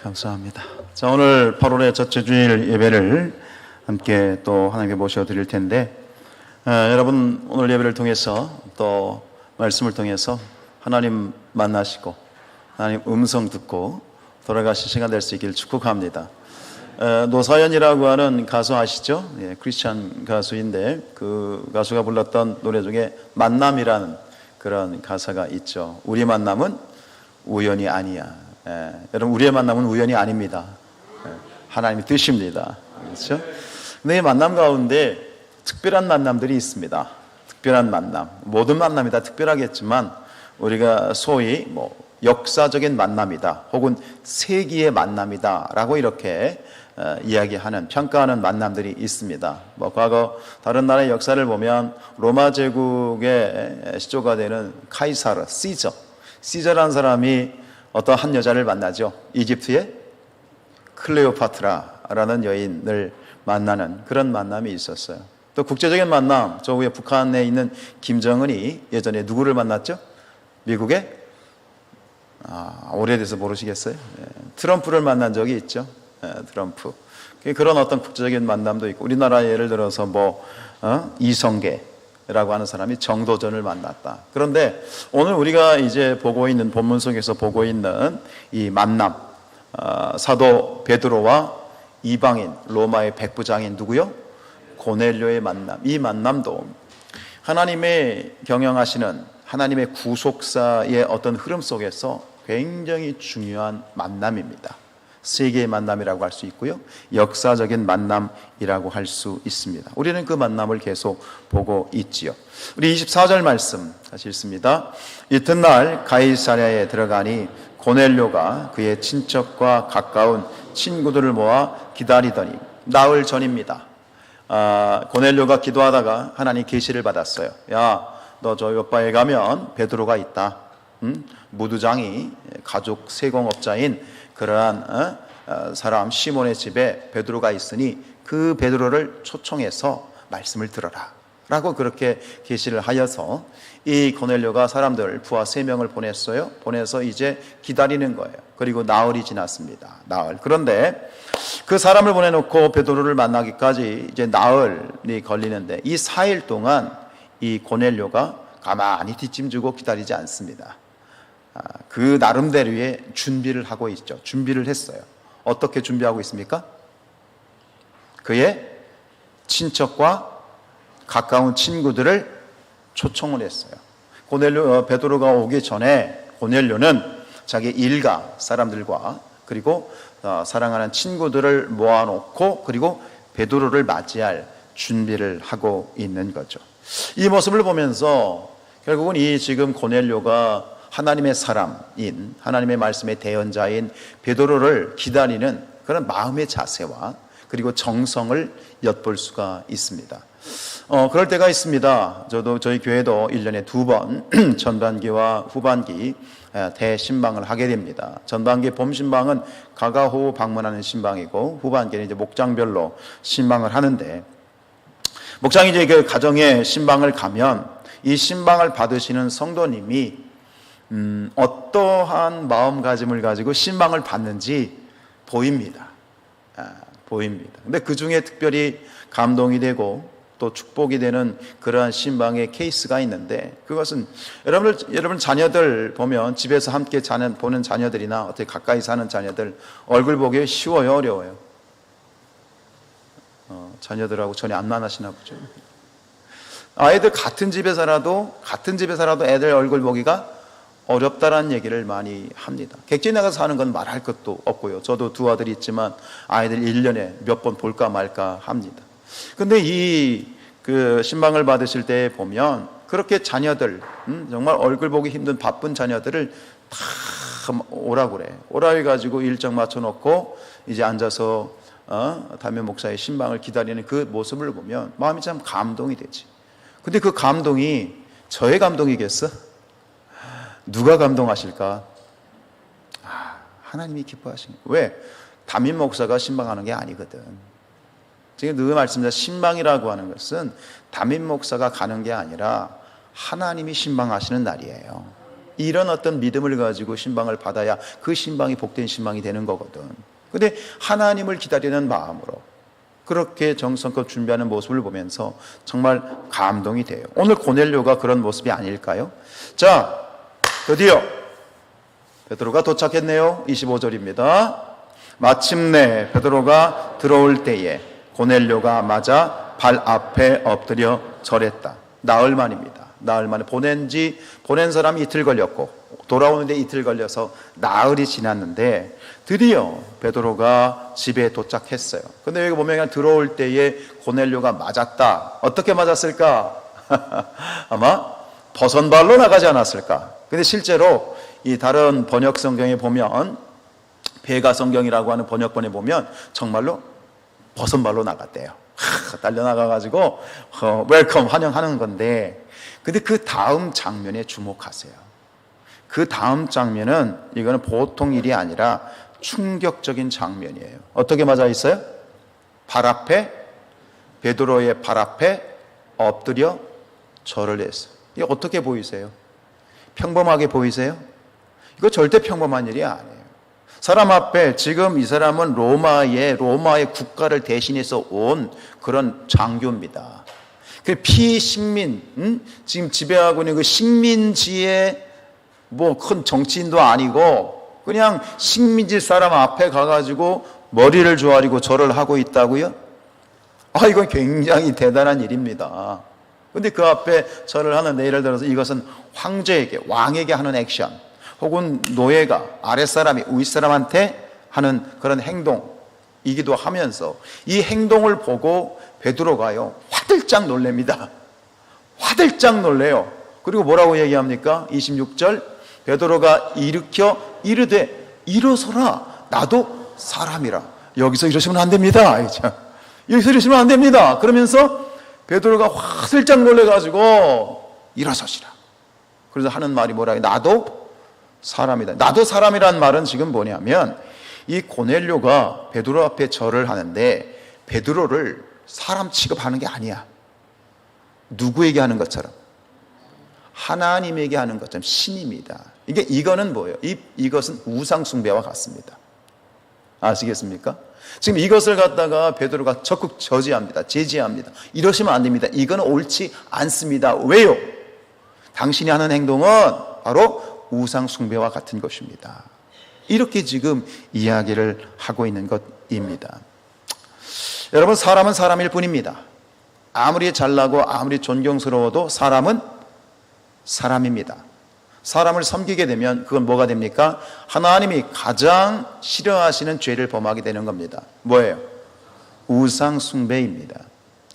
감사합니다. 자, 오늘 8월의 첫째 주일 예배를 함께 또 하나님께 모셔드릴 텐데, 여러분 오늘 예배를 통해서 또 말씀을 통해서 하나님 만나시고 하나님 음성 듣고 돌아가신 시간 될 수 있기를 축복합니다. 노사연이라고 하는 가수 아시죠? 예, 크리스찬 가수인데 그 가수가 불렀던 노래 중에 만남이라는 그런 가사가 있죠. 우리 만남은 우연이 아니야. 여러분, 우리의 만남은 우연이 아닙니다. 하나님의 뜻입니다. 그렇죠? 근데 이 만남 가운데 특별한 만남들이 있습니다. 특별한 만남. 모든 만남이 다 특별하겠지만 우리가 소위 역사적인 만남이다, 혹은 세기의 만남이다 라고 이렇게 이야기하는, 평가하는 만남들이 있습니다. 과거 다른 나라의 역사를 보면 로마 제국의 시초가 되는 카이사르, 시저라는 사람이 어떤 한 여자를 만나죠. 이집트의 클레오파트라라는 여인을 만나는 그런 만남이 있었어요. 또 국제적인 만남, 저 위에 북한에 있는 김정은이 예전에 누구를 만났죠? 미국의 오래돼서 모르시겠어요? 트럼프를 만난 적이 있죠. 트럼프. 그런 어떤 국제적인 만남도 있고, 우리나라 예를 들어서 이성계라고 하는 사람이 정도전을 만났다. 그런데 오늘 우리가 이제 보고 있는 본문 속에서 보고 있는 이 만남, 사도 베드로와 이방인 로마의 백부장인 누구요? 고넬료의 만남. 이 만남도 하나님의 경영하시는 하나님의 구속사의 어떤 흐름 속에서 굉장히 중요한 만남입니다. 세계의 만남이라고 할 수 있고요, 역사적인 만남이라고 할 수 있습니다. 우리는 그 만남을 계속 보고 있지요. 우리 24절 말씀 같이 읽습니다. 이튿날 가이사랴에 들어가니 고넬료가 그의 친척과 가까운 친구들을 모아 기다리더니, 나흘 전입니다. 고넬료가 기도하다가 하나님 계시를 받았어요. 야, 너 저 요바에 가면 베드로가 있다. 무두장이 가죽 세공업자인 그러한 사람 시몬의 집에 베드로가 있으니 그 베드로를 초청해서 말씀을 들어라 라고 그렇게 계시를 하여서 이 고넬료가 사람들 부하 3명을 보냈어요. 보내서 이제 기다리는 거예요. 그리고 나흘이 지났습니다. 나흘. 그런데 그 사람을 보내놓고 베드로를 만나기까지 이제 나흘이 걸리는데, 이 4일 동안 이 고넬료가 가만히 뒷짐지고 기다리지 않습니다. 그 나름대로의 준비를 하고 있죠. 준비를 했어요. 어떻게 준비하고 있습니까? 그의 친척과 가까운 친구들을 초청을 했어요. 베드로가 오기 전에 고넬료는 자기 일가 사람들과 그리고 사랑하는 친구들을 모아놓고 그리고 베드로를 맞이할 준비를 하고 있는 거죠. 이 모습을 보면서 결국은 이 지금 고넬료가 하나님의 사람인, 하나님의 말씀의 대언자인 베드로를 기다리는 그런 마음의 자세와 그리고 정성을 엿볼 수가 있습니다. 그럴 때가 있습니다. 저희 교회도 1년에 2번 전반기와 후반기 대신방을 하게 됩니다. 전반기 봄 신방은 가가호 방문하는 신방이고, 후반기는 이제 목장별로 신방을 하는데, 목장이 이제 그 가정에 신방을 가면 이 신방을 받으시는 성도님이 어떠한 마음가짐을 가지고 신방을 받는지 보입니다. 보입니다. 근데 그 중에 특별히 감동이 되고 또 축복이 되는 그러한 신방의 케이스가 있는데, 그것은 여러분 자녀들 보면 집에서 함께 보는 자녀들이나 어떻게 가까이 사는 자녀들 얼굴 보기 쉬워요, 어려워요? 자녀들하고 전혀 안 만나시나 보죠. 아이들 같은 집에 살아도 애들 얼굴 보기가 어렵다라는 얘기를 많이 합니다. 객지 나가서 사는 건 말할 것도 없고요. 저도 2 아들이 있지만 아이들 1년에 몇 번 볼까 말까 합니다. 근데 그 신방을 받으실 때 보면 그렇게 자녀들, 정말 얼굴 보기 힘든 바쁜 자녀들을 다 오라고 그래. 오라 해가지고 일정 맞춰놓고 이제 앉아서 담임 목사의 신방을 기다리는 그 모습을 보면 마음이 참 감동이 되지. 근데 그 감동이 저의 감동이겠어? 누가 감동하실까? 하나님이 기뻐하시는 거예요. 왜? 담임 목사가 신방하는 게 아니거든. 지금 늘 말씀드린 신방이라고 하는 것은 담임 목사가 가는 게 아니라 하나님이 신방하시는 날이에요. 이런 어떤 믿음을 가지고 신방을 받아야 그 신방이 복된 신방이 되는 거거든. 근데 하나님을 기다리는 마음으로 그렇게 정성껏 준비하는 모습을 보면서 정말 감동이 돼요. 오늘 고넬료가 그런 모습이 아닐까요? 자, 드디어 베드로가 도착했네요. 25절입니다. 마침내 베드로가 들어올 때에 고넬료가 맞아 발 앞에 엎드려 절했다. 나흘 만입니다. 나흘 만에 보낸 사람이 이틀 걸렸고 돌아오는데 이틀 걸려서 나흘이 지났는데 드디어 베드로가 집에 도착했어요. 근데 여기 보면 그냥 들어올 때에 고넬료가 맞았다. 어떻게 맞았을까? 아마 버선발로 나가지 않았을까? 근데 실제로 이 다른 번역 성경에 보면 베가 성경이라고 하는 번역본에 보면 정말로 버선발로 나갔대요. 달려나가가지고 웰컴 환영하는 건데, 근데 그 다음 장면에 주목하세요. 그 다음 장면은 이거는 보통 일이 아니라 충격적인 장면이에요. 어떻게 맞아 있어요? 발 앞에, 베드로의 발 앞에 엎드려 절을 했어요. 이게 어떻게 보이세요? 평범하게 보이세요? 이거 절대 평범한 일이 아니에요. 사람 앞에, 지금 이 사람은 로마의 국가를 대신해서 온 그런 장교입니다. 그 피식민, 지금 지배하고 있는 그 식민지의 뭐 큰 정치인도 아니고 그냥 식민지 사람 앞에 가가지고 머리를 조아리고 절을 하고 있다고요? 이건 굉장히 대단한 일입니다. 근데 그 앞에 절을 하는데, 예를 들어서 이것은 황제에게, 왕에게 하는 액션, 혹은 노예가 아랫사람이 윗사람한테 하는 그런 행동이기도 하면서 이 행동을 보고 베드로가요 화들짝 놀랍니다. 화들짝 놀래요. 그리고 뭐라고 얘기합니까? 26절, 베드로가 일으켜 이르되 일어서라, 나도 사람이라. 여기서 이러시면 안 됩니다. 여기서 이러시면 안 됩니다. 그러면서 베드로가 화들짝 놀래가지고 일어서시라. 그래서 하는 말이 뭐라, 나도 사람이다. 나도 사람이란 말은 지금 뭐냐면, 이 고넬료가 베드로 앞에 절을 하는데 베드로를 사람 취급하는 게 아니야. 누구에게 하는 것처럼? 하나님에게 하는 것처럼, 신입니다. 이거는 뭐예요? 이것은 우상 숭배와 같습니다. 아시겠습니까? 지금 이것을 갖다가 베드로가 적극 저지합니다. 제지합니다. 이러시면 안 됩니다. 이거는 옳지 않습니다. 왜요? 당신이 하는 행동은 바로 우상 숭배와 같은 것입니다. 이렇게 지금 이야기를 하고 있는 것입니다. 여러분, 사람은 사람일 뿐입니다. 아무리 잘나고 아무리 존경스러워도 사람은 사람입니다. 사람을 섬기게 되면 그건 뭐가 됩니까? 하나님이 가장 싫어하시는 죄를 범하게 되는 겁니다. 뭐예요? 우상 숭배입니다.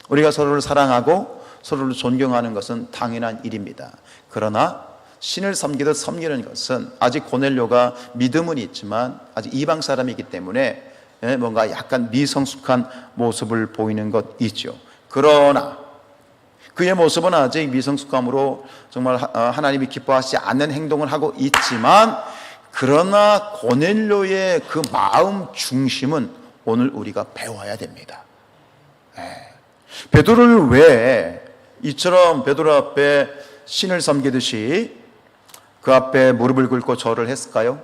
우리가 서로를 사랑하고 서로를 존경하는 것은 당연한 일입니다. 그러나 신을 섬기듯 섬기는 것은, 아직 고넬료가 믿음은 있지만 아직 이방 사람이기 때문에 뭔가 약간 미성숙한 모습을 보이는 것이죠. 그러나 그의 모습은 아직 미성숙함으로 정말 하나님이 기뻐하시지 않는 행동을 하고 있지만, 그러나 고넬료의 그 마음 중심은 오늘 우리가 배워야 됩니다. 베드로를 왜 이처럼 베드로 앞에 신을 섬기듯이 그 앞에 무릎을 꿇고 절을 했을까요?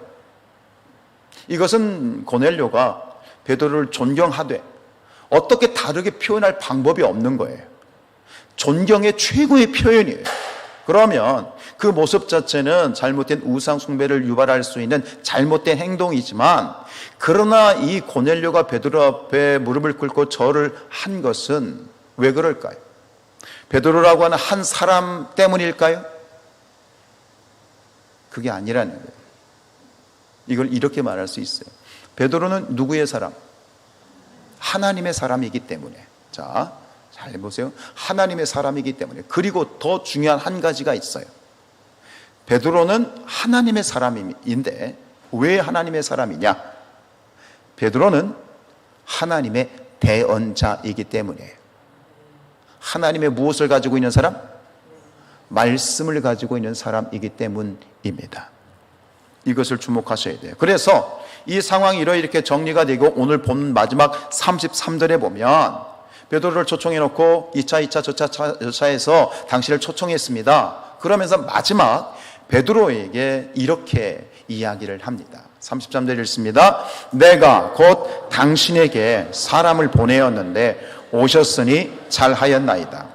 이것은 고넬료가 베드로를 존경하되 어떻게 다르게 표현할 방법이 없는 거예요. 존경의 최고의 표현이에요. 그러면 그 모습 자체는 잘못된 우상 숭배를 유발할 수 있는 잘못된 행동이지만, 그러나 이 고넬료가 베드로 앞에 무릎을 꿇고 절을 한 것은 왜 그럴까요? 베드로라고 하는 한 사람 때문일까요? 그게 아니라는 거예요. 이걸 이렇게 말할 수 있어요. 베드로는 누구의 사람? 하나님의 사람이기 때문에. 자, 잘 보세요. 하나님의 사람이기 때문에. 그리고 더 중요한 한 가지가 있어요. 베드로는 하나님의 사람인데 왜 하나님의 사람이냐? 베드로는 하나님의 대언자이기 때문이에요. 하나님의 무엇을 가지고 있는 사람? 말씀을 가지고 있는 사람이기 때문입니다. 이것을 주목하셔야 돼요. 그래서 이 상황이 이렇게 정리가 되고, 오늘 본 마지막 33절에 보면 베드로를 초청해 놓고 2차, 저차에서 당신을 초청했습니다. 그러면서 마지막 베드로에게 이렇게 이야기를 합니다. 33절 읽습니다. 내가 곧 당신에게 사람을 보내었는데 오셨으니 잘하였나이다.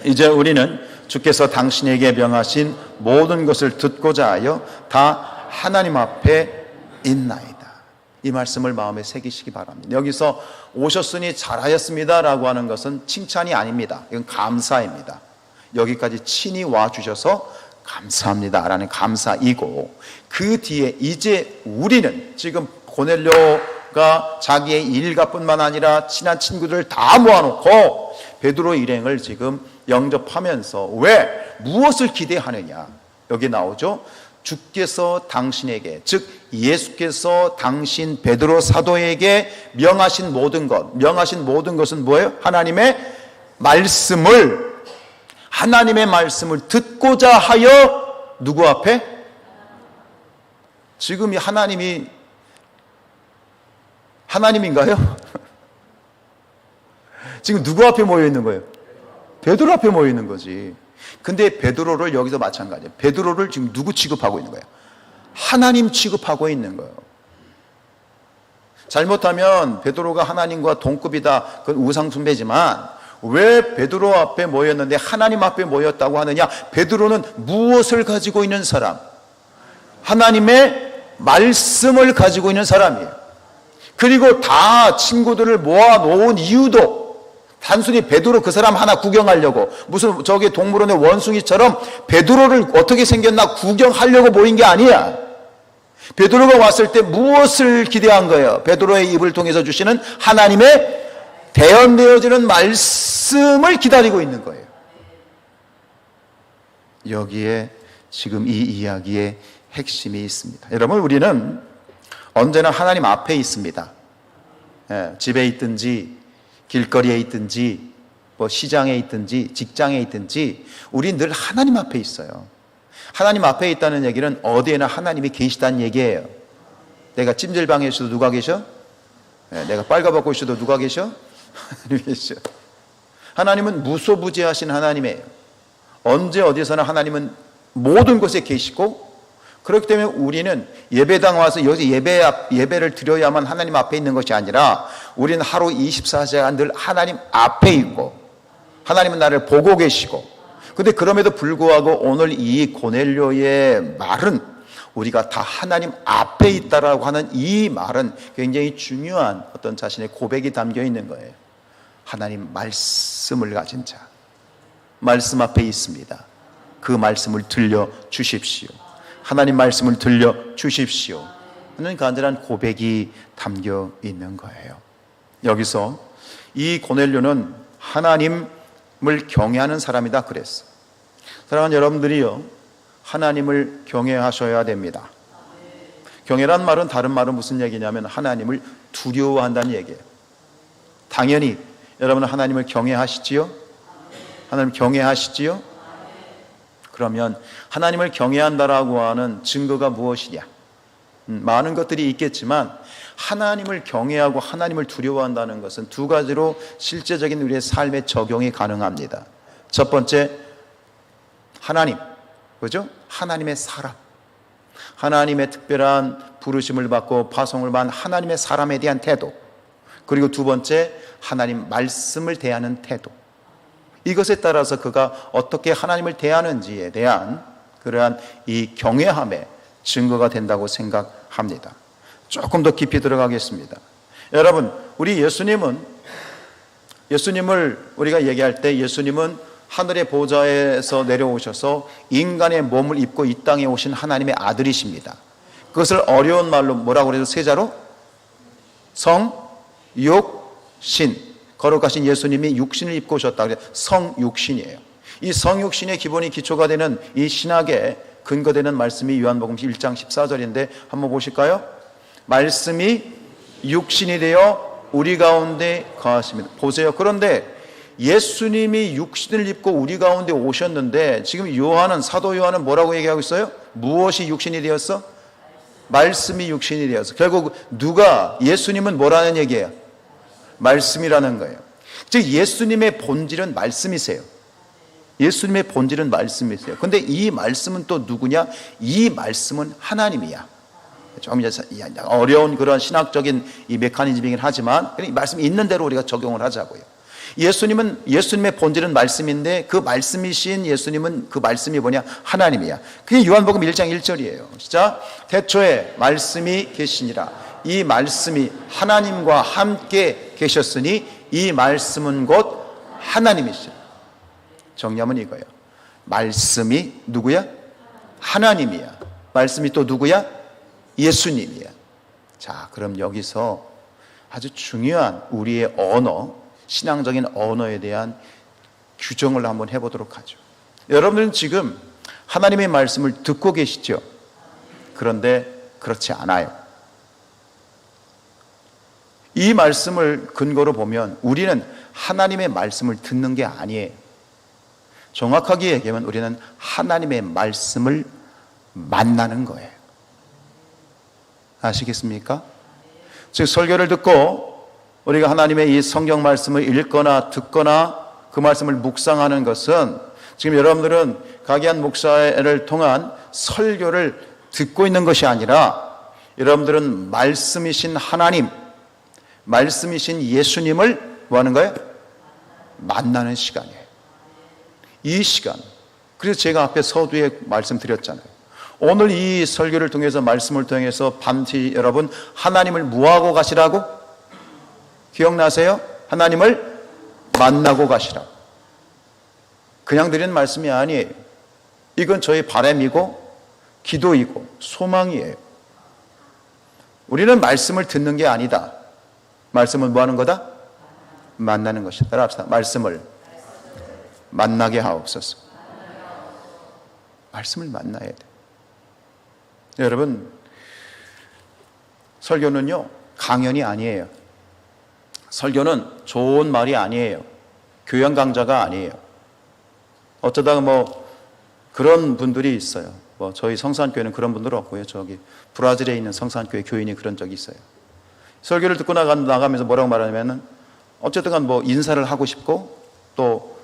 이제 우리는 주께서 당신에게 명하신 모든 것을 듣고자 하여 다 하나님 앞에 있나이다. 이 말씀을 마음에 새기시기 바랍니다. 여기서 오셨으니 잘하였습니다 라고 하는 것은 칭찬이 아닙니다. 이건 감사입니다. 여기까지 친히 와주셔서 감사합니다 라는 감사이고, 그 뒤에 이제 우리는 지금 고넬료가 자기의 일가뿐만 아니라 친한 친구들을 다 모아놓고 베드로 일행을 지금 영접하면서 왜 무엇을 기대하느냐, 여기 나오죠. 주께서 당신에게, 즉 예수께서 당신 베드로 사도에게 명하신 모든 것, 명하신 모든 것은 뭐예요? 하나님의 말씀을 듣고자 하여 누구 앞에? 지금 이 하나님인가요? 지금 누구 앞에 모여 있는 거예요? 베드로 앞에 모여 있는 거지. 근데 베드로를 여기서 마찬가지예요. 베드로를 지금 누구 취급하고 있는 거예요? 하나님 취급하고 있는 거예요. 잘못하면 베드로가 하나님과 동급이다, 그건 우상숭배지만 왜 베드로 앞에 모였는데 하나님 앞에 모였다고 하느냐? 베드로는 무엇을 가지고 있는 사람? 하나님의 말씀을 가지고 있는 사람이에요. 그리고 다 친구들을 모아놓은 이유도 단순히 베드로 그 사람 하나 구경하려고, 무슨 저기 동물원의 원숭이처럼 베드로를 어떻게 생겼나 구경하려고 모인 게 아니야. 베드로가 왔을 때 무엇을 기대한 거예요? 베드로의 입을 통해서 주시는 하나님의 대언되어지는 말씀을 기다리고 있는 거예요. 여기에 지금 이 이야기의 핵심이 있습니다. 여러분, 우리는 언제나 하나님 앞에 있습니다. 집에 있든지 길거리에 있든지 뭐 시장에 있든지 직장에 있든지 우리 늘 하나님 앞에 있어요. 하나님 앞에 있다는 얘기는 어디에나 하나님이 계시다는 얘기예요. 내가 찜질방에 있어도 누가 계셔? 내가 빨가벗고 있어도 누가 계셔? 하나님이 계셔. 하나님은 무소부지하신 하나님이에요. 언제 어디서나 하나님은 모든 곳에 계시고, 그렇기 때문에 우리는 예배당 와서 여기 예배를 드려야만 하나님 앞에 있는 것이 아니라 우리는 하루 24시간 늘 하나님 앞에 있고 하나님은 나를 보고 계시고, 근데 그럼에도 불구하고 오늘 이 고넬료의 말은 우리가 다 하나님 앞에 있다라고 하는 이 말은 굉장히 중요한 어떤 자신의 고백이 담겨 있는 거예요. 하나님 말씀을 가진 자, 말씀 앞에 있습니다. 그 말씀을 들려 주십시오. 하나님 말씀을 들려 주십시오 하는 간절한 고백이 담겨 있는 거예요. 여기서 이 고넬료는 하나님을 경외하는 사람이다 그랬어. 사랑하는 여러분들이요, 하나님을 경외하셔야 됩니다. 경외란 말은 다른 말은 무슨 얘기냐면 하나님을 두려워한다는 얘기예요. 당연히 여러분은 하나님을 경외하시지요? 하나님 경외하시지요? 그러면 하나님을 경외한다라고 하는 증거가 무엇이냐? 많은 것들이 있겠지만 하나님을 경외하고 하나님을 두려워한다는 것은 두 가지로 실제적인 우리의 삶에 적용이 가능합니다. 첫 번째, 하나님, 그죠? 하나님의 사람, 하나님의 특별한 부르심을 받고 파송을 받은 하나님의 사람에 대한 태도, 그리고 두 번째, 하나님 말씀을 대하는 태도. 이것에 따라서 그가 어떻게 하나님을 대하는지에 대한 그러한 이 경외함의 증거가 된다고 생각합니다. 조금 더 깊이 들어가겠습니다. 여러분, 우리 예수님을 우리가 얘기할 때 예수님은 하늘의 보좌에서 내려오셔서 인간의 몸을 입고 이 땅에 오신 하나님의 아들이십니다. 그것을 어려운 말로 뭐라고 그래서 세자로? 성, 육, 신. 거룩하신 예수님이 육신을 입고 오셨다. 그래서 성육신이에요. 이 성육신의 기본이 기초가 되는 이 신학의 근거되는 말씀이 요한복음 1장 14절인데 한번 보실까요? 말씀이 육신이 되어 우리 가운데 거하십니다. 보세요. 그런데 예수님이 육신을 입고 우리 가운데 오셨는데 지금 사도 요한은 뭐라고 얘기하고 있어요? 무엇이 육신이 되었어? 말씀이 육신이 되었어. 결국 예수님은 뭐라는 얘기예요? 말씀이라는 거예요. 즉 예수님의 본질은 말씀이세요. 예수님의 본질은 말씀이세요. 근데 이 말씀은 또 누구냐? 이 말씀은 하나님이야. 좀 이제 어려운 그런 신학적인 이 메커니즘이긴 하지만 이 말씀이 있는 대로 우리가 적용을 하자고요. 예수님의 본질은 말씀인데 그 말씀이신 예수님은 그 말씀이 뭐냐? 하나님이야. 그게 요한복음 1장 1절이에요. 진짜 태초에 말씀이 계시니라. 이 말씀이 하나님과 함께 계셨으니 이 말씀은 곧 하나님이시라. 정리하면 이거예요. 말씀이 누구야? 하나님이야. 말씀이 또 누구야? 예수님이야. 자, 그럼 여기서 아주 중요한 우리의 언어, 신앙적인 언어에 대한 규정을 한번 해보도록 하죠. 여러분들은 지금 하나님의 말씀을 듣고 계시죠? 그런데 그렇지 않아요. 이 말씀을 근거로 보면 우리는 하나님의 말씀을 듣는 게 아니에요. 정확하게 얘기하면 우리는 하나님의 말씀을 만나는 거예요. 아시겠습니까? 즉 설교를 듣고 우리가 하나님의 이 성경 말씀을 읽거나 듣거나 그 말씀을 묵상하는 것은 지금 여러분들은 가기한 목사를 통한 설교를 듣고 있는 것이 아니라 여러분들은 말씀이신 하나님, 말씀이신 예수님을 뭐 하는 거예요? 만나는 시간이에요. 이 시간. 그래서 제가 앞에 서두에 말씀드렸잖아요. 오늘 이 설교를 통해서 말씀을 통해서 반드시 여러분 하나님을 무하고 가시라고? 기억나세요? 하나님을 만나고 가시라고. 그냥 드리는 말씀이 아니에요. 이건 저의 바람이고 기도이고 소망이에요. 우리는 말씀을 듣는 게 아니다. 말씀은 뭐 하는 거다? 만나는 것이다. 따라합시다. 말씀을 만나게 하옵소서. 말씀을 만나야 돼. 여러분, 설교는요, 강연이 아니에요. 설교는 좋은 말이 아니에요. 교양 강좌가 아니에요. 어쩌다가 뭐 그런 분들이 있어요. 뭐 저희 성산교회는 그런 분들 없고요. 저기 브라질에 있는 성산교회 교인이 그런 적이 있어요. 설교를 듣고 나가면서 뭐라고 말하냐면은 어쨌든 간 뭐 인사를 하고 싶고 또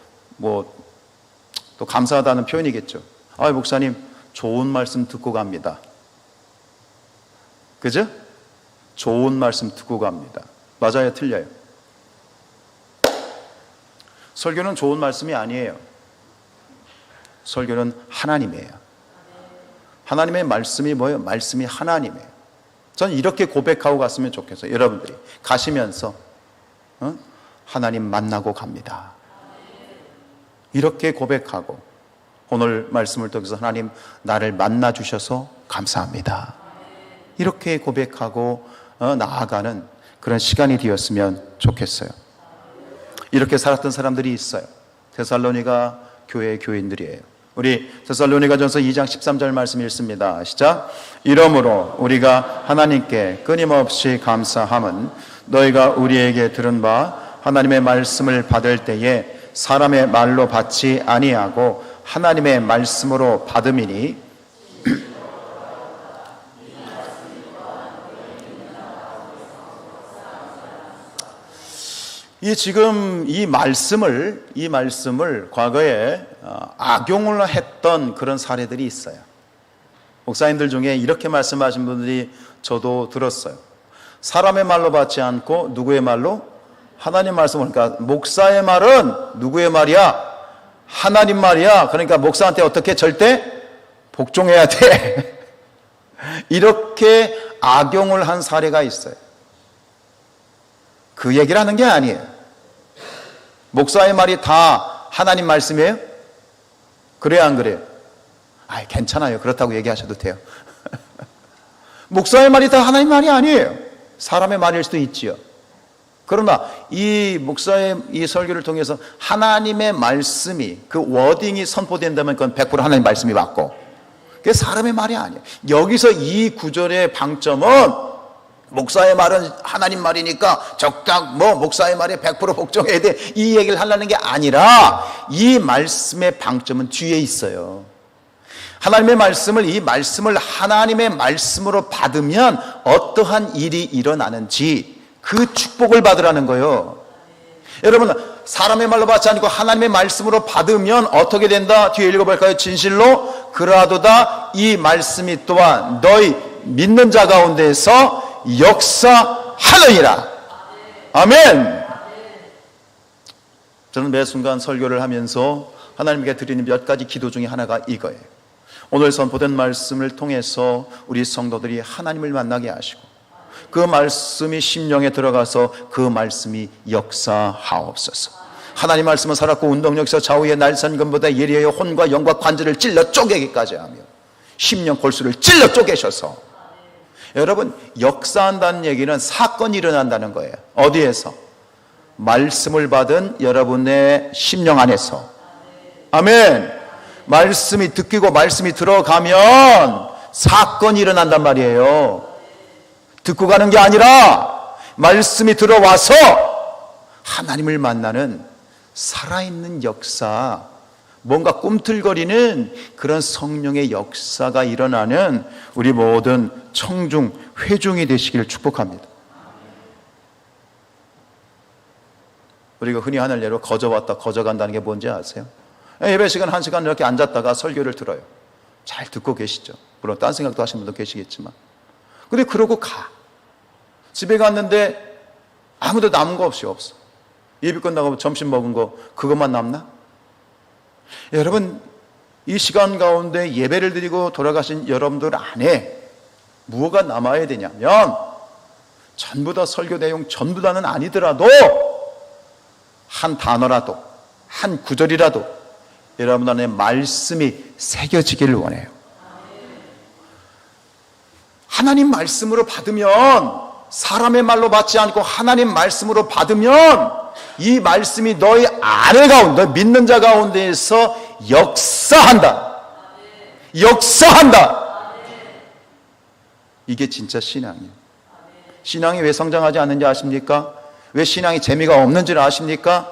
감사하다는 표현이겠죠. 아, 목사님 좋은 말씀 듣고 갑니다. 그죠? 좋은 말씀 듣고 갑니다. 맞아요, 틀려요? 설교는 좋은 말씀이 아니에요. 설교는 하나님이에요. 하나님의 말씀이 뭐예요? 말씀이 하나님이에요. 저는 이렇게 고백하고 갔으면 좋겠어요. 여러분들이 가시면서 하나님 만나고 갑니다. 이렇게 고백하고 오늘 말씀을 통해서 하나님 나를 만나 주셔서 감사합니다. 이렇게 고백하고 나아가는 그런 시간이 되었으면 좋겠어요. 이렇게 살았던 사람들이 있어요. 데살로니가 교회의 교인들이에요. 우리 데살로니가전서 2장 13절 말씀 읽습니다. 시작. 이러므로 우리가 하나님께 끊임없이 감사함은 너희가 우리에게 들은 바 하나님의 말씀을 받을 때에 사람의 말로 받지 아니하고 하나님의 말씀으로 받음이니 지금 이 말씀을 과거에 악용을 했던 그런 사례들이 있어요. 목사님들 중에 이렇게 말씀하신 분들이 저도 들었어요. 사람의 말로 받지 않고 누구의 말로? 하나님 말씀을. 그러니까 목사의 말은 누구의 말이야? 하나님 말이야. 그러니까 목사한테 어떻게 절대 복종해야 돼. 이렇게 악용을 한 사례가 있어요. 그 얘기를 하는 게 아니에요. 목사의 말이 다 하나님 말씀이에요? 그래요, 안 그래요? 아, 괜찮아요. 그렇다고 얘기하셔도 돼요. 목사의 말이 다 하나님 말이 아니에요. 사람의 말일 수도 있지요. 그러나 이 목사의 이 설교를 통해서 하나님의 말씀이 그 워딩이 선포된다면 그건 100% 하나님 말씀이 맞고 그게 사람의 말이 아니에요. 여기서 이 구절의 방점은 목사의 말은 하나님 말이니까 적당 목사의 말에 100% 복종해야 돼. 이 얘기를 하려는 게 아니라 이 말씀의 방점은 뒤에 있어요. 하나님의 말씀을 이 말씀을 하나님의 말씀으로 받으면 어떠한 일이 일어나는지 그 축복을 받으라는 거예요. 여러분 사람의 말로 받지 않고 하나님의 말씀으로 받으면 어떻게 된다? 뒤에 읽어볼까요? 진실로 그러하도다 이 말씀이 또한 너희 믿는 자 가운데에서 역사하느니라. 아멘. 저는 매 순간 설교를 하면서 하나님께 드리는 몇 가지 기도 중에 하나가 이거예요. 오늘 선포된 말씀을 통해서 우리 성도들이 하나님을 만나게 하시고 그 말씀이 심령에 들어가서 그 말씀이 역사하옵소서. 하나님 말씀은 살았고 운동력에서 좌우의 날선금보다 예리하여 혼과 영과 관절을 찔러 쪼개기까지 하며 심령 골수를 찔러 쪼개셔서, 여러분, 역사한다는 얘기는 사건이 일어난다는 거예요. 어디에서? 말씀을 받은 여러분의 심령 안에서. 아멘. 말씀이 듣기고 말씀이 들어가면 사건이 일어난단 말이에요. 듣고 가는 게 아니라 말씀이 들어와서 하나님을 만나는 살아있는 역사, 뭔가 꿈틀거리는 그런 성령의 역사가 일어나는 우리 모든 청중, 회중이 되시기를 축복합니다. 우리가 흔히 하는 예로 거저왔다 거저간다는 게 뭔지 아세요? 예배 시간 1시간 이렇게 앉았다가 설교를 들어요. 잘 듣고 계시죠? 물론 딴 생각도 하시는 분도 계시겠지만. 근데 그러고 가. 집에 갔는데 아무도 남은 거 없어. 예배 끝나고 점심 먹은 거 그것만 남나? 여러분, 이 시간 가운데 예배를 드리고 돌아가신 여러분들 안에 무엇가 남아야 되냐면, 전부 다 설교 내용 전부 다는 아니더라도 한 단어라도, 한 구절이라도 여러분 안에 말씀이 새겨지기를 원해요. 하나님 말씀으로 받으면, 사람의 말로 받지 않고 하나님 말씀으로 받으면 이 말씀이 너희 안에 가운데, 믿는 자 가운데에서 역사한다. 역사한다. 이게 진짜 신앙이에요. 신앙이 왜 성장하지 않는지 아십니까? 왜 신앙이 재미가 없는지를 아십니까?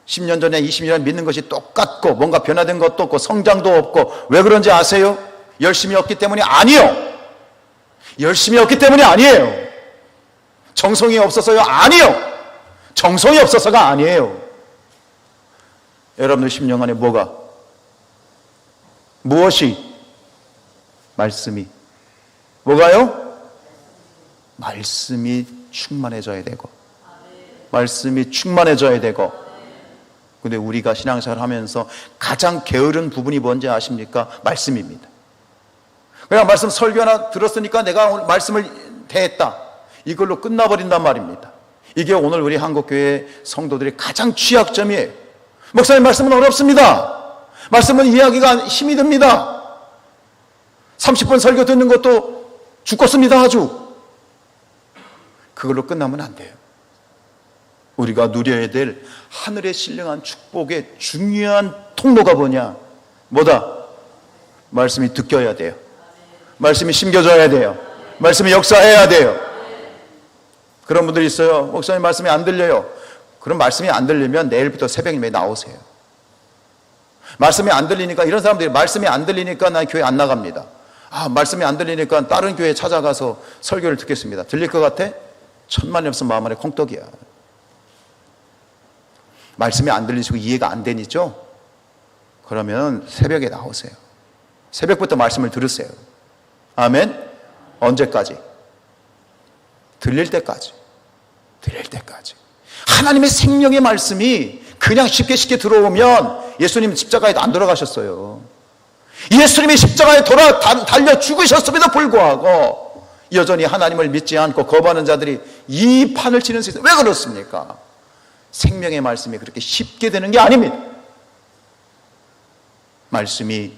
10년 전에 20년 전에 믿는 것이 똑같고 뭔가 변화된 것도 없고 성장도 없고, 왜 그런지 아세요? 열심히 없기 때문이 아니에요. 열심히 없기 때문이 아니에요. 정성이 없어서요? 아니에요. 정성이 없어서가 아니에요. 여러분들 심령 안에 무엇이? 말씀이. 뭐가요? 말씀이 충만해져야 되고, 말씀이 충만해져야 되고. 근데 우리가 신앙생활 하면서 가장 게으른 부분이 뭔지 아십니까? 말씀입니다. 그냥 말씀 설교 하나 들었으니까 내가 오늘 말씀을 대했다, 이걸로 끝나버린단 말입니다. 이게 오늘 우리 한국교회 성도들의 가장 취약점이에요. 목사님, 말씀은 어렵습니다. 말씀은 이해하기가 힘이 듭니다. 30분 설교 듣는 것도 죽겠습니다, 아주. 그걸로 끝나면 안 돼요. 우리가 누려야 될 하늘의 신령한 축복의 중요한 통로가 뭐다? 말씀이 듣겨야 돼요. 말씀이 심겨져야 돼요. 말씀이 역사해야 돼요. 그런 분들이 있어요. 목사님, 말씀이 안 들려요. 그럼 말씀이 안 들리면 내일부터 새벽에 나오세요. 말씀이 안 들리니까, 이런 사람들이 말씀이 안 들리니까 난 교회 안 나갑니다. 말씀이 안 들리니까 다른 교회 찾아가서 설교를 듣겠습니다. 들릴 것 같아? 천만이 없으면 마음 안에 콩떡이야. 말씀이 안 들리시고 이해가 안 되니죠? 그러면 새벽에 나오세요. 새벽부터 말씀을 들으세요. 아멘? 언제까지? 들릴 때까지. 들릴 때까지. 하나님의 생명의 말씀이 그냥 쉽게 들어오면, 예수님 십자가에도 안 돌아가셨어요. 예수님이 십자가에 달려 죽으셨음에도 불구하고 여전히 하나님을 믿지 않고 거부하는 자들이 이 판을 치는 세상. 왜 그렇습니까? 생명의 말씀이 그렇게 쉽게 되는 게 아닙니다. 말씀이,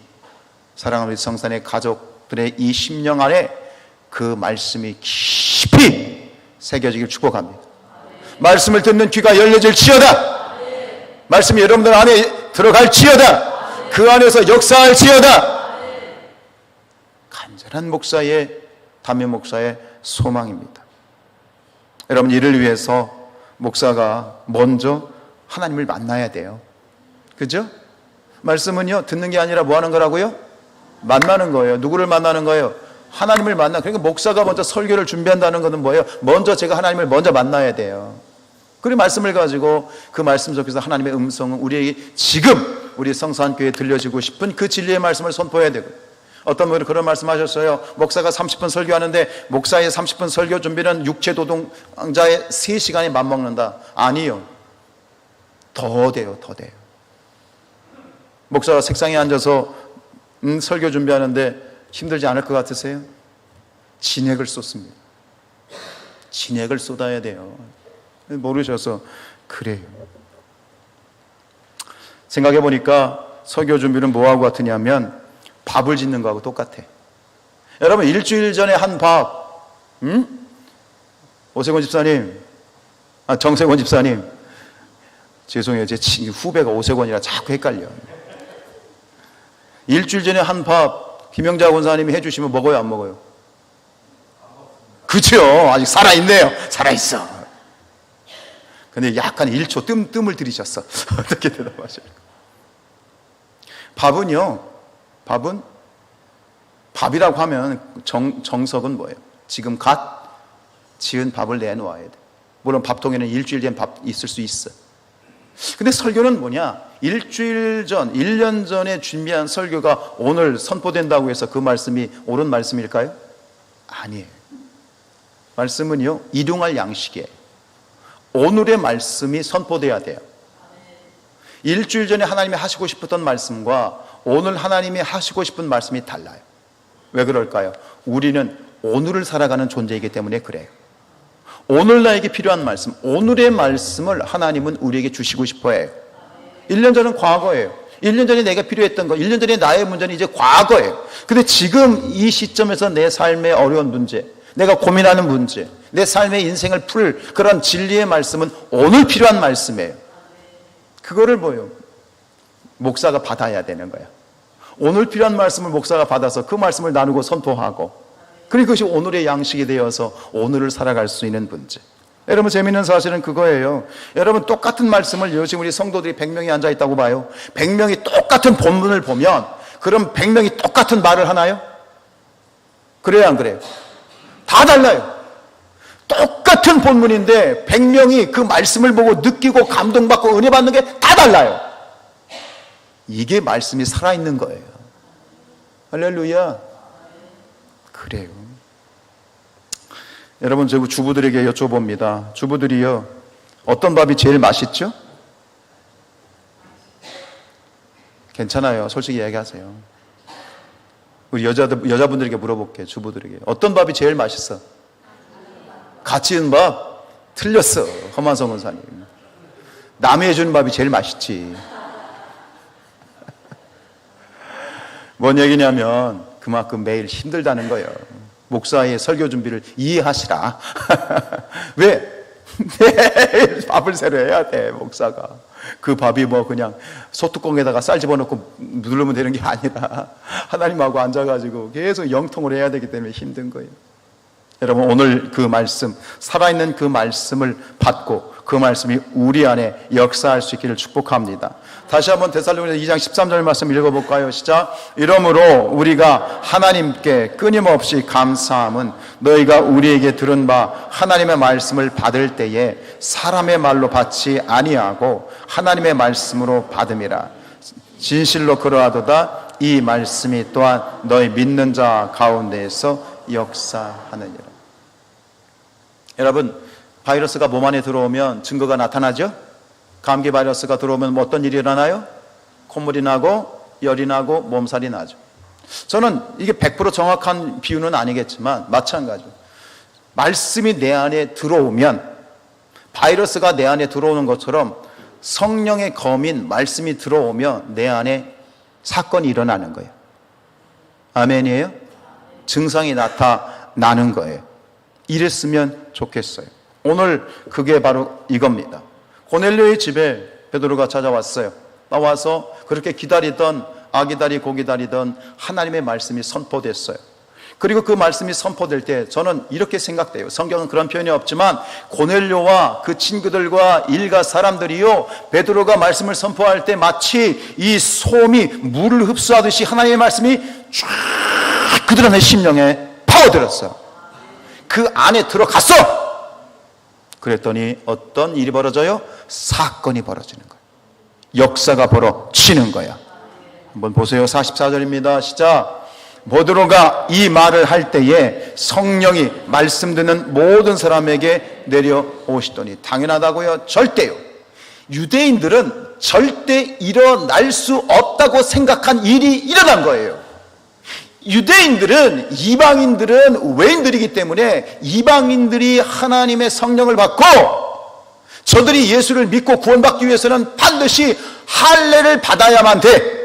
사랑하는 우리 성산의 가족들의 이 심령 안에 그 말씀이 깊이 새겨지길 축복합니다. 말씀을 듣는 귀가 열려질지어다. 말씀이 여러분들 안에 들어갈지어다. 그 안에서 역사할지어다. 간절한 목사의, 담임 목사의 소망입니다. 여러분, 이를 위해서 목사가 먼저 하나님을 만나야 돼요. 그죠? 말씀은요, 듣는 게 아니라 뭐 하는 거라고요? 만나는 거예요. 누구를 만나는 거예요? 하나님을 그러니까 목사가 먼저 설교를 준비한다는 것은 뭐예요? 먼저 제가 하나님을 먼저 만나야 돼요. 그리고 말씀을 가지고 그 말씀 속에서 하나님의 음성은 우리에게 지금 우리 성산교회에 들려지고 싶은 그 진리의 말씀을 선포해야 되고, 어떤 분이 그런 말씀하셨어요. 목사가 30분 설교하는데 목사의 30분 설교 준비는 육체노동자의 3시간이 맞먹는다. 아니요, 더 돼요. 목사가 책상에 앉아서 설교 준비하는데 힘들지 않을 것 같으세요? 진액을 쏟습니다. 진액을 쏟아야 돼요. 모르셔서 그래요. 생각해 보니까 설교 준비는 뭐하고 같으냐면 밥을 짓는 거하고 똑같아. 여러분, 일주일 전에 한 밥, 오세곤 집사님, 정세곤 집사님, 죄송해요, 제 후배가 오세곤이라 자꾸 헷갈려. 일주일 전에 한 밥 김영자 권사님이 해주시면 먹어요, 안 먹어요? 그렇죠. 아직 살아있네요. 살아있어. 근데 약간 1초 뜸을 들이셨어. 어떻게 대답하실까? 밥은 밥이라고 하면 정석은 뭐예요? 지금 갓 지은 밥을 내놓아야 돼. 물론 밥통에는 일주일 된 밥 있을 수 있어. 근데 설교는 뭐냐? 일주일 전, 1년 전에 준비한 설교가 오늘 선포된다고 해서 그 말씀이 옳은 말씀일까요? 아니에요. 말씀은요, 일용할 양식이에요. 오늘의 말씀이 선포돼야 돼요. 일주일 전에 하나님이 하시고 싶었던 말씀과 오늘 하나님이 하시고 싶은 말씀이 달라요. 왜 그럴까요? 우리는 오늘을 살아가는 존재이기 때문에 그래요. 오늘 나에게 필요한 말씀, 오늘의 말씀을 하나님은 우리에게 주시고 싶어 해요. 1년 전은 과거예요. 1년 전에 내가 필요했던 거, 1년 전에 나의 문제는 이제 과거예요. 근데 지금 이 시점에서 내 삶의 어려운 문제, 내가 고민하는 문제, 내 삶의 인생을 풀 그런 진리의 말씀은 오늘 필요한 말씀이에요. 그거를 뭐예요? 목사가 받아야 되는 거야. 오늘 필요한 말씀을 목사가 받아서 그 말씀을 나누고 선포하고, 그리고 그것이 오늘의 양식이 되어서 오늘을 살아갈 수 있는 문제. 여러분, 재미있는 사실은 그거예요. 여러분, 똑같은 말씀을 요즘 우리 성도들이 100명이 앉아있다고 봐요. 100명이 똑같은 본문을 보면 그럼 100명이 똑같은 말을 하나요? 그래요, 안 그래요? 다 달라요. 똑같은 본문인데 100명이 그 말씀을 보고 느끼고 감동받고 은혜 받는 게 다 달라요. 이게 말씀이 살아있는 거예요. 할렐루야. 그래요. 여러분, 저 주부들에게 여쭤봅니다. 주부들이요, 어떤 밥이 제일 맛있죠? 괜찮아요. 솔직히 이야기하세요. 우리 여자분들에게 물어볼게요. 주부들에게. 어떤 밥이 제일 맛있어? 같이 있는 밥? 틀렸어. 허만성 원사님. 남이 해주는 밥이 제일 맛있지. 뭔 얘기냐면 그만큼 매일 힘들다는 거예요. 목사의 설교 준비를 이해하시라. 왜? 매일 밥을 새로 해야 돼, 목사가. 그 밥이 뭐 그냥 소뚜껑에다가 쌀 집어넣고 누르면 되는 게 아니라 하나님하고 앉아가지고 계속 영통을 해야 되기 때문에 힘든 거예요. 여러분, 오늘 그 말씀, 살아있는 그 말씀을 받고 그 말씀이 우리 안에 역사할 수 있기를 축복합니다. 다시 한번 데살로니가서 2장 13절 말씀 읽어볼까요? 시작. 이러므로 우리가 하나님께 끊임없이 감사함은 너희가 우리에게 들은 바 하나님의 말씀을 받을 때에 사람의 말로 받지 아니하고 하나님의 말씀으로 받음이라. 진실로 그러하도다. 이 말씀이 또한 너희 믿는 자 가운데에서 역사하느니라. 여러분, 바이러스가 몸 안에 들어오면 증거가 나타나죠? 감기 바이러스가 들어오면 뭐 어떤 일이 일어나요? 콧물이 나고 열이 나고 몸살이 나죠. 저는 이게 100% 정확한 비유는 아니겠지만 마찬가지로 말씀이 내 안에 들어오면, 바이러스가 내 안에 들어오는 것처럼 성령의 검인 말씀이 들어오면 내 안에 사건이 일어나는 거예요. 아멘이에요? 증상이 나타나는 거예요. 이랬으면 좋겠어요. 오늘 그게 바로 이겁니다. 고넬료의 집에 베드로가 찾아왔어요. 나와서 그렇게 기다리던, 아기다리 고기다리던 하나님의 말씀이 선포됐어요. 그리고 그 말씀이 선포될 때 저는 이렇게 생각돼요. 성경은 그런 표현이 없지만 고넬료와 그 친구들과 일가 사람들이요, 베드로가 말씀을 선포할 때 마치 이 솜이 물을 흡수하듯이 하나님의 말씀이 쫙 그들의 심령에 파고들었어요. 그 안에 들어갔어. 그랬더니 어떤 일이 벌어져요? 사건이 벌어지는 거예요. 역사가 벌어지는 거야. 한번 보세요. 44절입니다. 시작. 베드로가 이 말을 할 때에 성령이 말씀 듣는 모든 사람에게 내려오시더니, 당연하다고요? 절대요. 유대인들은 절대 일어날 수 없다고 생각한 일이 일어난 거예요. 유대인들은, 이방인들은 외인들이기 때문에 이방인들이 하나님의 성령을 받고 저들이 예수를 믿고 구원받기 위해서는 반드시 할례를 받아야만 돼.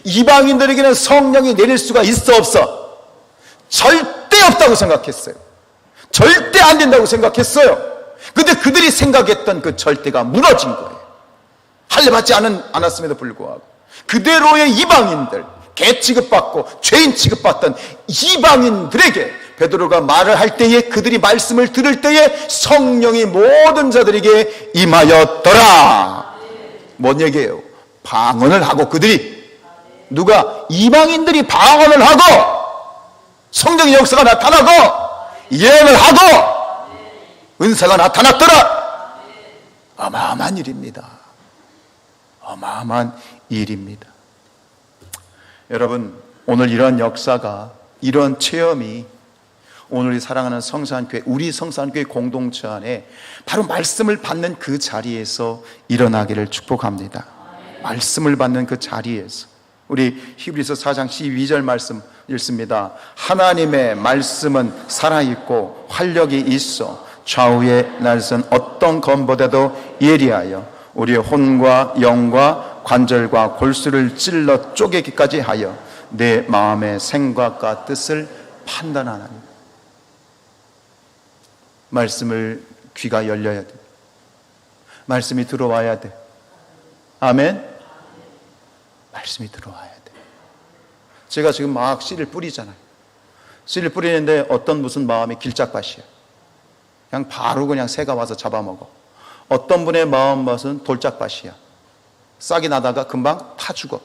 이방인들에게는 성령이 내릴 수가 있어 없어? 절대 없다고 생각했어요. 절대 안 된다고 생각했어요. 근데 그들이 생각했던 그 절대가 무너진 거예요. 할례 받지 않았음에도 불구하고 그대로의 이방인들, 개 취급받고 죄인 취급받던 이방인들에게 베드로가 말을 할 때에, 그들이 말씀을 들을 때에 성령이 모든 자들에게 임하였더라. 뭔 얘기예요? 방언을 하고, 그들이, 누가? 이방인들이 방언을 하고 성령의 역사가 나타나고 예언을 하고 은사가 나타났더라. 어마어마한 일입니다. 어마어마한 일입니다. 여러분, 오늘 이런 역사가, 이런 체험이 오늘 사랑하는 성산교회, 우리 성산교회 공동체 안에 바로 말씀을 받는 그 자리에서 일어나기를 축복합니다. 말씀을 받는 그 자리에서. 우리 히브리서 4장 12절 말씀 읽습니다. 하나님의 말씀은 살아있고 활력이 있어 좌우의 날선 어떤 검보다도 예리하여 우리의 혼과 영과 관절과 골수를 찔러 쪼개기까지 하여 내 마음의 생각과 뜻을 판단하나니. 말씀을, 귀가 열려야 돼. 말씀이 들어와야 돼. 아멘. 말씀이 들어와야 돼. 제가 지금 막 씨를 뿌리잖아요. 씨를 뿌리는데 어떤 무슨 마음이 길짝밭이야. 그냥 바로 그냥 새가 와서 잡아먹어. 어떤 분의 마음밭은 돌짝밭이야. 싹이 나다가 금방 타 죽어.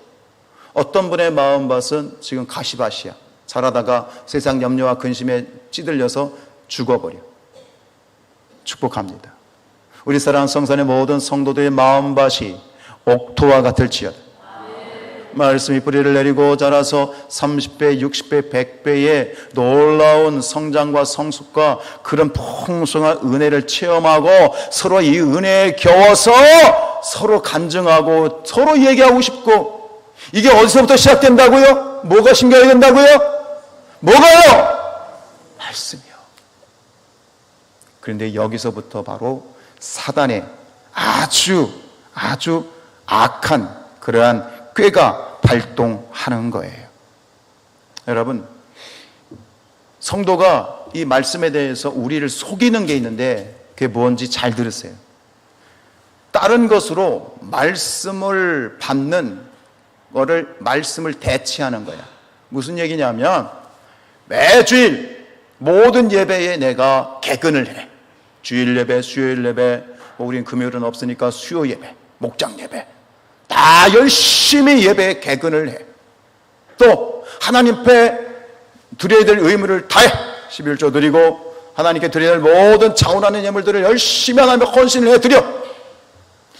어떤 분의 마음밭은 지금 가시밭이야. 자라다가 세상 염려와 근심에 찌들려서 죽어버려. 축복합니다. 우리 사랑하는 성산의 모든 성도들의 마음밭이 옥토와 같을지어다. 말씀이 뿌리를 내리고 자라서 30배, 60배, 100배의 놀라운 성장과 성숙과 그런 풍성한 은혜를 체험하고 서로 이 은혜에 겨워서 서로 간증하고 서로 얘기하고 싶고. 이게 어디서부터 시작된다고요? 뭐가 신경이 된다고요? 뭐가요? 말씀이요. 그런데 여기서부터 바로 사단의 아주 악한 그러한 꾀가 발동하는 거예요. 여러분, 성도가 이 말씀에 대해서 우리를 속이는 게 있는데 그게 뭔지 잘 들으세요. 다른 것으로 말씀을 받는 거를, 말씀을 대체하는 거야. 무슨 얘기냐면 매주일 모든 예배에 내가 개근을 해. 주일 예배, 수요일 예배, 우리는 금요일은 없으니까 수요 예배, 목장 예배 다 열심히 예배에 개근을 해. 또 하나님 앞에 드려야 될 의무를 다해. 11조 드리고 하나님께 드려야 할 모든 차원하는 예물들을 열심히 하나님 앞에 헌신을 해드려.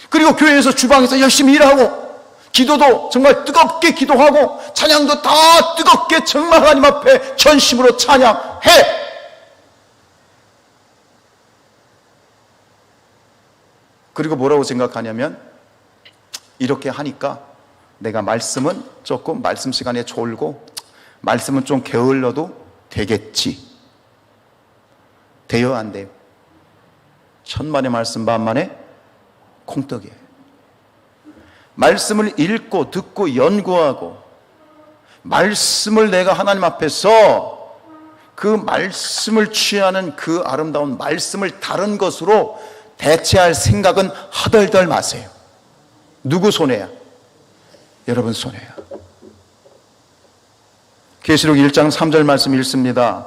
그리고 교회에서 주방에서 열심히 일하고, 기도도 정말 뜨겁게 기도하고, 찬양도 다 뜨겁게 정말 하나님 앞에 전심으로 찬양해. 그리고 뭐라고 생각하냐면, 이렇게 하니까 내가 말씀은 조금 말씀 시간에 졸고 말씀은 좀 게을러도 되겠지. 돼요, 안 돼요? 천만의 말씀 반만의 콩떡이에요. 말씀을 읽고 듣고 연구하고 말씀을 내가 하나님 앞에서 그 말씀을 취하는 그 아름다운 말씀을 다른 것으로 대체할 생각은 허덜덜 마세요. 누구 손해야? 여러분 손해야. 계시록 1장 3절 말씀 읽습니다.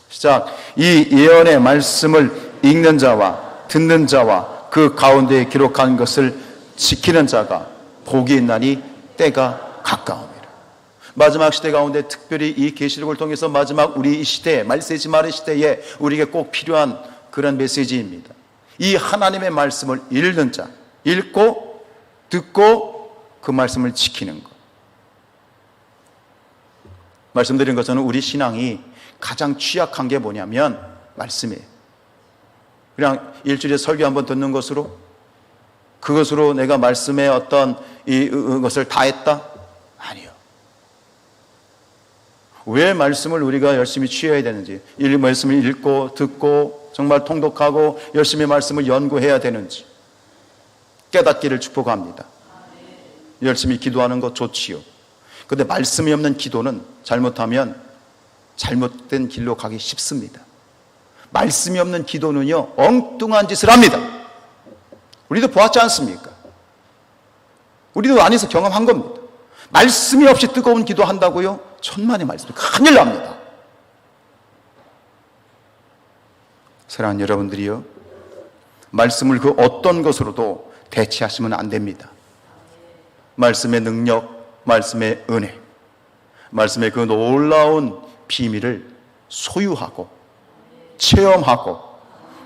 시작. 이 예언의 말씀을 읽는 자와 듣는 자와 그 가운데에 기록한 것을 지키는 자가 복이 있나니 때가 가까움이라. 마지막 시대 가운데 특별히 이 계시록을 통해서 마지막 우리 이 시대에, 말세지 말의 시대에 우리에게 꼭 필요한 그런 메시지입니다. 이 하나님의 말씀을 읽는 자, 읽고 듣고 그 말씀을 지키는 것. 말씀드린 것처럼 우리 신앙이 가장 취약한 게 뭐냐면 말씀이에요. 그냥 일주일에 설교 한번 듣는 것으로, 그것으로 내가 말씀의 어떤 이것을 다 했다? 아니요. 왜 말씀을 우리가 열심히 취해야 되는지, 말씀을 읽고 듣고 정말 통독하고 열심히 말씀을 연구해야 되는지 깨닫기를 축복합니다. 열심히 기도하는 것 좋지요. 그런데 말씀이 없는 기도는 잘못하면 잘못된 길로 가기 쉽습니다. 말씀이 없는 기도는요, 엉뚱한 짓을 합니다. 우리도 보았지 않습니까? 우리도 안에서 경험한 겁니다. 말씀이 없이 뜨거운 기도 한다고요? 천만의 말씀이 큰일 납니다. 사랑하는 여러분들이요, 말씀을 그 어떤 것으로도 대체하시면 안 됩니다. 말씀의 능력, 말씀의 은혜, 말씀의 그 놀라운 비밀을 소유하고 체험하고,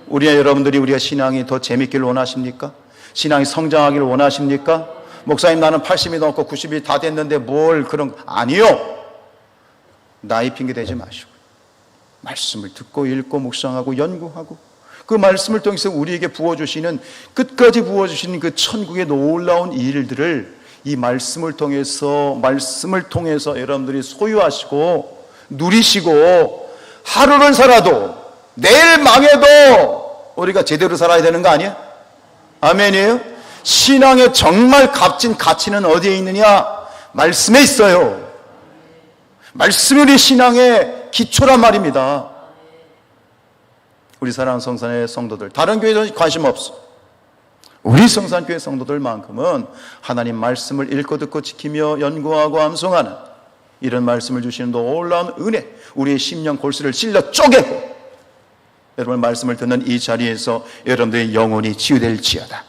우리의 여러분들이 우리의 신앙이 더 재밌기를 원하십니까? 신앙이 성장하기를 원하십니까? 목사님, 나는 80이 넘고 90이 다 됐는데 뭘 그런, 아니요. 나이 핑계 대지 마시고 말씀을 듣고 읽고 묵상하고 연구하고 그 말씀을 통해서 우리에게 부어주시는, 끝까지 부어주시는 그 천국의 놀라운 일들을 이 말씀을 통해서 여러분들이 소유하시고 누리시고, 하루를 살아도 내일 망해도 우리가 제대로 살아야 되는 거 아니에요? 아멘이에요? 신앙의 정말 값진 가치는 어디에 있느냐? 말씀에 있어요. 말씀이 우리 신앙의 기초란 말입니다. 우리 사랑하는 성산의 성도들, 다른 교회는 관심 없어. 우리 성산교회 성도들만큼은 하나님 말씀을 읽고 듣고 지키며 연구하고 암송하는 이런 말씀을 주시는 놀라운 은혜, 우리의 심령 골수를 찔러 쪼개고 여러분 말씀을 듣는 이 자리에서 여러분들의 영혼이 치유될지어다.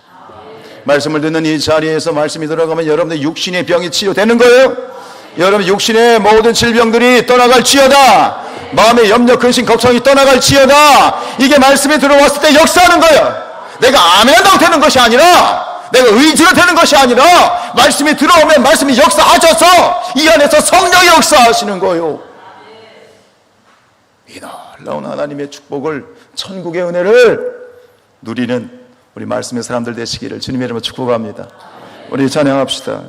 말씀을 듣는 이 자리에서 말씀이 들어가면 여러분의 육신의 병이 치유되는 거예요. 여러분 육신의 모든 질병들이 떠나갈지어다. 마음의 염려, 근심, 걱정이 떠나갈지어다. 이게 말씀이 들어왔을 때 역사하는 거예요. 내가 아멘한다고 되는 것이 아니라, 내가 의지로 되는 것이 아니라, 말씀이 들어오면 말씀이 역사하셔서 이 안에서 성령이 역사하시는 거예요. 이 놀라운 하나님의 축복을, 천국의 은혜를 누리는 우리 말씀의 사람들 되시기를 주님의 이름으로 축복합니다. 우리 찬양합시다.